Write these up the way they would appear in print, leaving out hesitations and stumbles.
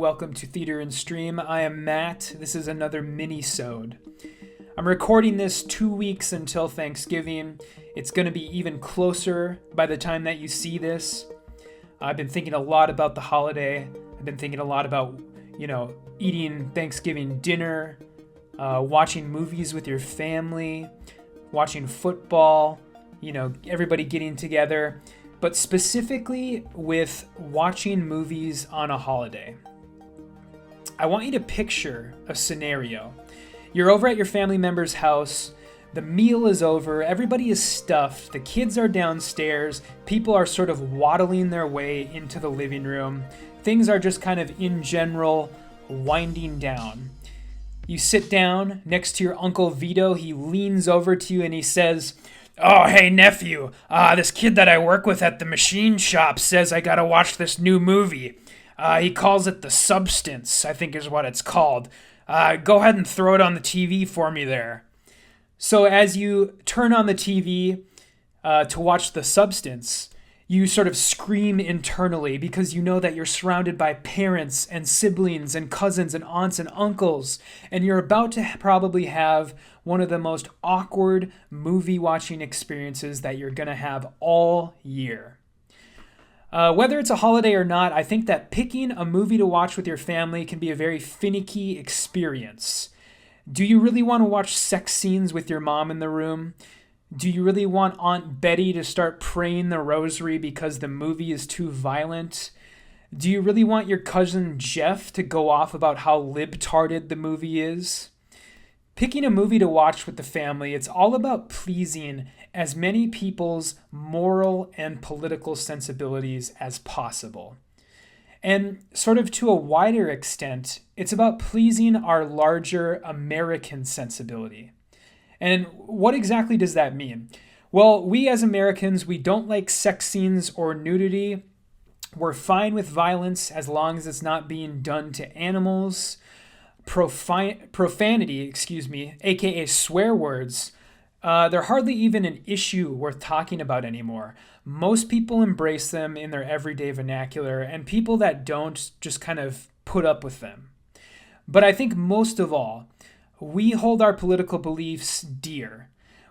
Welcome to Theater and Stream. I am Matt. This is another Minisode. I'm recording this 2 weeks until Thanksgiving. It's going to be even closer by the time that you see this. I've been thinking a lot about the holiday. I've been thinking a lot about, eating Thanksgiving dinner, watching movies with your family, watching football, everybody getting together. But specifically with watching movies on a holiday. I want you to picture a scenario. You're over at your family member's house, the meal is over, everybody is stuffed, the kids are downstairs, people are sort of waddling their way into the living room. Things are just kind of in general winding down. You sit down next to your Uncle Vito, he leans over to you and he says, "Oh, hey, nephew, this kid that I work with at the machine shop says I gotta watch this new movie. He calls it The Substance, I think is what it's called. Go ahead and throw it on the TV for me there." So as you turn on the TV to watch The Substance, you sort of scream internally because you know that you're surrounded by parents and siblings and cousins and aunts and uncles, and you're about to probably have one of the most awkward movie watching experiences that you're going to have all year. Whether it's a holiday or not, I think that picking a movie to watch with your family can be a very finicky experience. Do you really want to watch sex scenes with your mom in the room? Do you really want Aunt Betty to start praying the rosary because the movie is too violent? Do you really want your cousin Jeff to go off about how libtarded the movie is? Picking a movie to watch with the family, it's all about pleasing as many people's moral and political sensibilities as possible. And sort of to a wider extent, it's about pleasing our larger American sensibility. And what exactly does that mean? Well, we as Americans, we don't like sex scenes or nudity. We're fine with violence as long as it's not being done to animals. Profanity, aka swear words, they're hardly even an issue worth talking about anymore. Most people embrace them in their everyday vernacular, and people that don't just kind of put up with them. But I think most of all, we hold our political beliefs dear.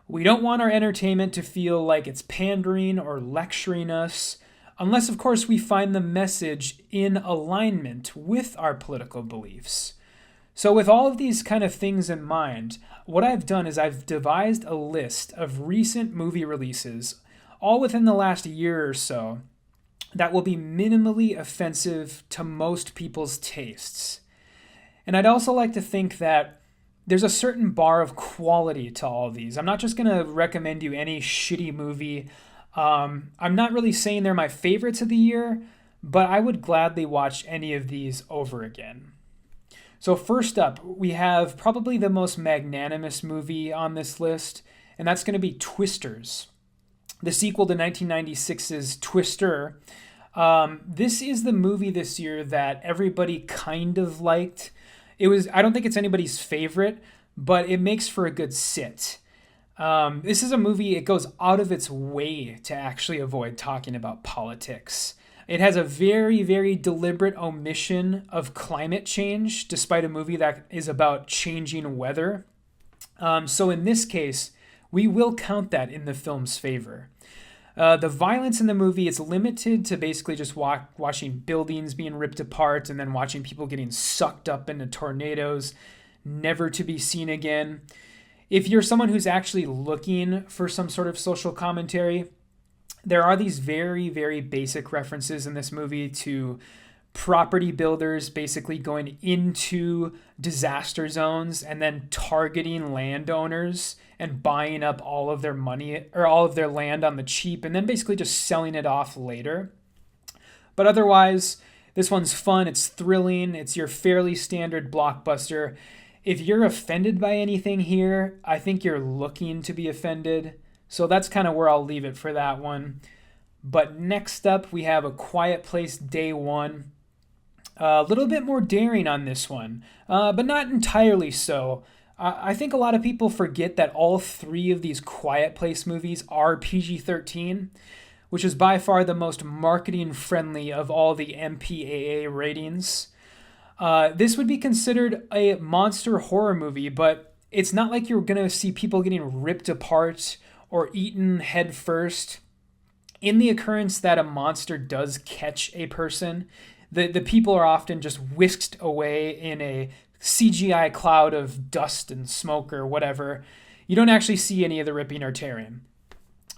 We don't want our entertainment to feel like it's pandering or lecturing us, unless, of course, we find the message in alignment with our political beliefs. So with all of these kind of things in mind, what I've done is I've devised a list of recent movie releases, all within the last year or so, that will be minimally offensive to most people's tastes. And I'd also like to think that there's a certain bar of quality to all of these. I'm not just going to recommend you any shitty movie. I'm not really saying they're my favorites of the year, but I would gladly watch any of these over again. So first up, we have probably the most magnanimous movie on this list, and that's going to be Twisters, the sequel to 1996's Twister. This is the movie this year that everybody kind of liked. I don't think it's anybody's favorite, but it makes for a good sit. This is a movie, it goes out of its way to actually avoid talking about politics. It has a very, very deliberate omission of climate change, despite a movie that is about changing weather. So in this case, we will count that in the film's favor. The violence in the movie is limited to basically just watching buildings being ripped apart and then watching people getting sucked up into tornadoes, never to be seen again. If you're someone who's actually looking for some sort of social commentary, there are these very, very basic references in this movie to property builders basically going into disaster zones and then targeting landowners and buying up all of their money or all of their land on the cheap and then basically just selling it off later. But otherwise, this one's fun, it's thrilling, it's your fairly standard blockbuster. If you're offended by anything here, I think you're looking to be offended. So that's kind of where I'll leave it for that one. But next up, we have A Quiet Place Day One. A little bit more daring on this one, but not entirely so. I think a lot of people forget that all three of these Quiet Place movies are PG-13, which is by far the most marketing friendly of all the MPAA ratings. This would be considered a monster horror movie, but it's not like you're going to see people getting ripped apart or eaten head first. In the occurrence that a monster does catch a person, the people are often just whisked away in a CGI cloud of dust and smoke or whatever. You don't actually see any of the ripping or tearing.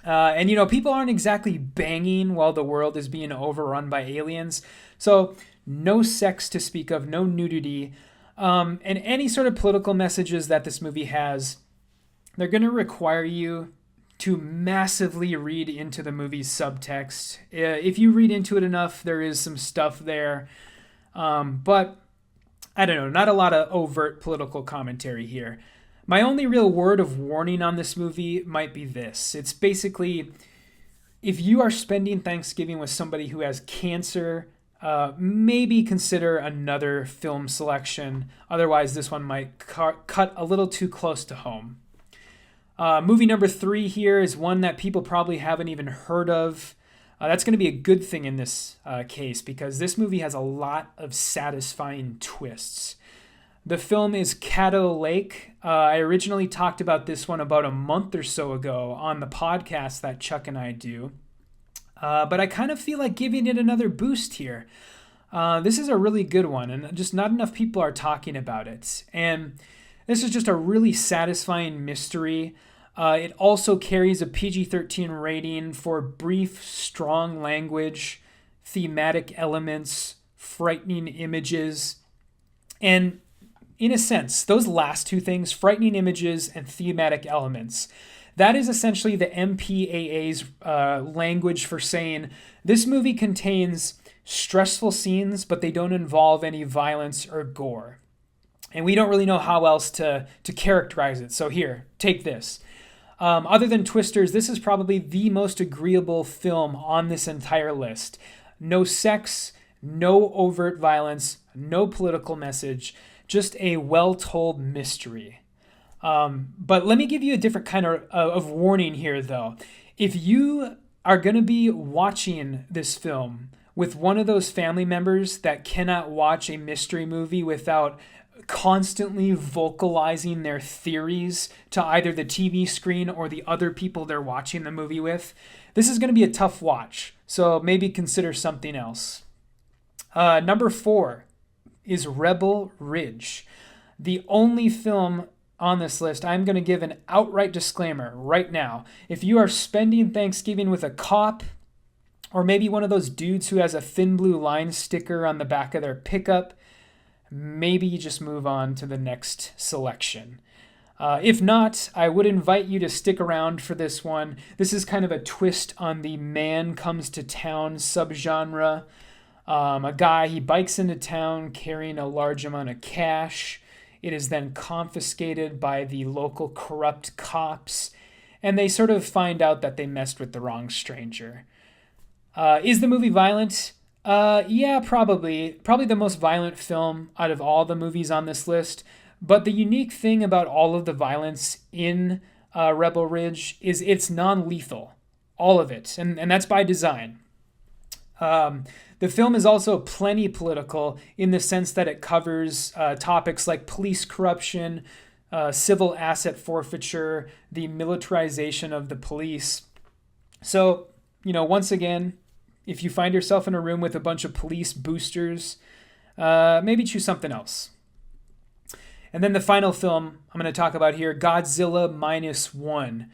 And, people aren't exactly banging while the world is being overrun by aliens. So, no sex to speak of, no nudity. And any sort of political messages that this movie has, they're going to require you to massively read into the movie's subtext. If you read into it enough, there is some stuff there. But, I don't know, not a lot of overt political commentary here. My only real word of warning on this movie might be this. It's basically, if you are spending Thanksgiving with somebody who has cancer, maybe consider another film selection. Otherwise, this one might cut a little too close to home. Movie number 3 here is one that people probably haven't even heard of. That's going to be a good thing in this case because this movie has a lot of satisfying twists. The film is Caddo Lake. I originally talked about this one about a month or so ago on the podcast that Chuck and I do. But I kind of feel like giving it another boost here. This is a really good one, and just not enough people are talking about it. And this is just a really satisfying mystery. It also carries a PG-13 rating for brief, strong language, thematic elements, frightening images, and in a sense, those last two things, frightening images and thematic elements, that is essentially the MPAA's language for saying this movie contains stressful scenes, but they don't involve any violence or gore. And we don't really know how else to characterize it. So here, take this. Other than Twisters, this is probably the most agreeable film on this entire list. No sex, no overt violence, no political message, just a well-told mystery. But let me give you a different kind of warning here, though. If you are going to be watching this film with one of those family members that cannot watch a mystery movie without constantly vocalizing their theories to either the TV screen or the other people they're watching the movie with, this is going to be a tough watch. So maybe consider something else. Number 4 is Rebel Ridge. The only film on this list, I'm going to give an outright disclaimer right now. If you are spending Thanksgiving with a cop, or maybe one of those dudes who has a thin blue line sticker on the back of their pickup, maybe you just move on to the next selection. If not, I would invite you to stick around for this one. This is kind of a twist on the man comes to town subgenre. A guy, he bikes into town carrying a large amount of cash. It is then confiscated by the local corrupt cops, and they sort of find out that they messed with the wrong stranger. Is the movie violent? Yeah, probably. Probably the most violent film out of all the movies on this list. But the unique thing about all of the violence in Rebel Ridge is it's non-lethal. All of it. And that's by design. The film is also plenty political in the sense that it covers topics like police corruption, civil asset forfeiture, the militarization of the police. So, once again, if you find yourself in a room with a bunch of police boosters, maybe choose something else. And then the final film I'm going to talk about here, Godzilla -1.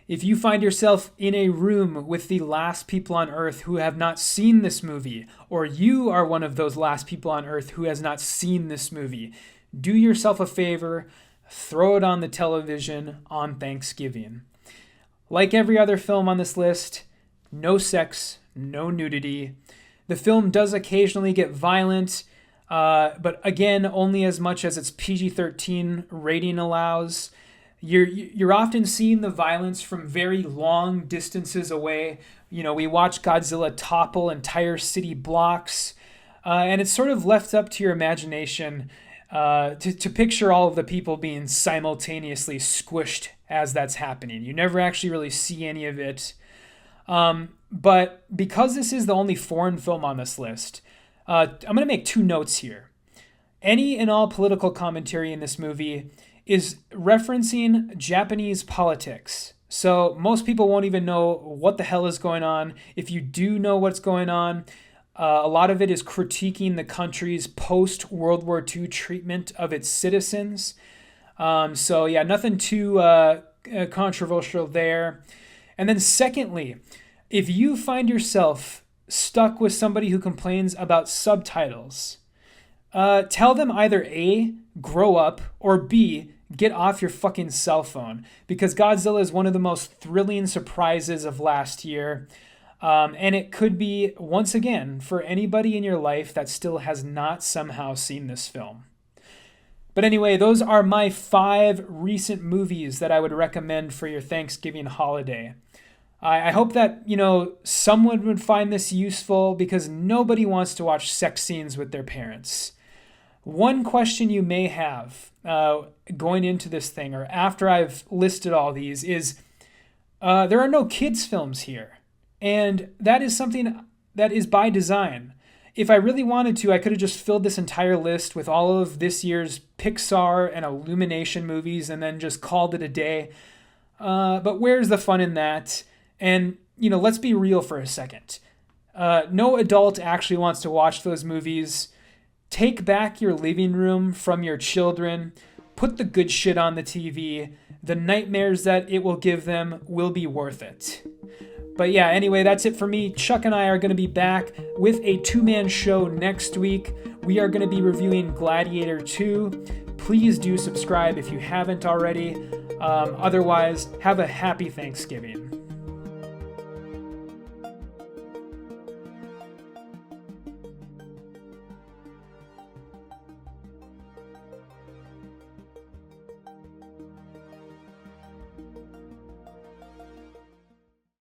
If you find yourself in a room with the last people on Earth who have not seen this movie, or you are one of those last people on Earth who has not seen this movie, do yourself a favor, throw it on the television on Thanksgiving. Like every other film on this list, no sex, no nudity. The film does occasionally get violent, but again, only as much as its PG-13 rating allows. You're often seeing the violence from very long distances away. We watch Godzilla topple entire city blocks, and it's sort of left up to your imagination to picture all of the people being simultaneously squished as that's happening. You never actually really see any of it. But because this is the only foreign film on this list, I'm going to make 2 notes here. Any and all political commentary in this movie is referencing Japanese politics. So most people won't even know what the hell is going on. If you do know what's going on, a lot of it is critiquing the country's post-World War II treatment of its citizens. So yeah, nothing too controversial there. And then secondly, if you find yourself stuck with somebody who complains about subtitles, tell them either A, grow up, or B, get off your fucking cell phone, because Godzilla is one of the most thrilling surprises of last year. And it could be, once again, for anybody in your life that still has not somehow seen this film. But anyway, those are my 5 recent movies that I would recommend for your Thanksgiving holiday. I hope that, someone would find this useful, because nobody wants to watch sex scenes with their parents. One question you may have going into this thing, or after I've listed all these, is there are no kids' films here. And that is something that is by design. If I really wanted to, I could have just filled this entire list with all of this year's Pixar and Illumination movies and then just called it a day. But where's the fun in that? And, let's be real for a second. No adult actually wants to watch those movies. Take back your living room from your children. Put the good shit on the TV. The nightmares that it will give them will be worth it. But yeah, anyway, that's it for me. Chuck and I are going to be back with a 2-man show next week. We are going to be reviewing Gladiator 2. Please do subscribe if you haven't already. Otherwise, have a happy Thanksgiving.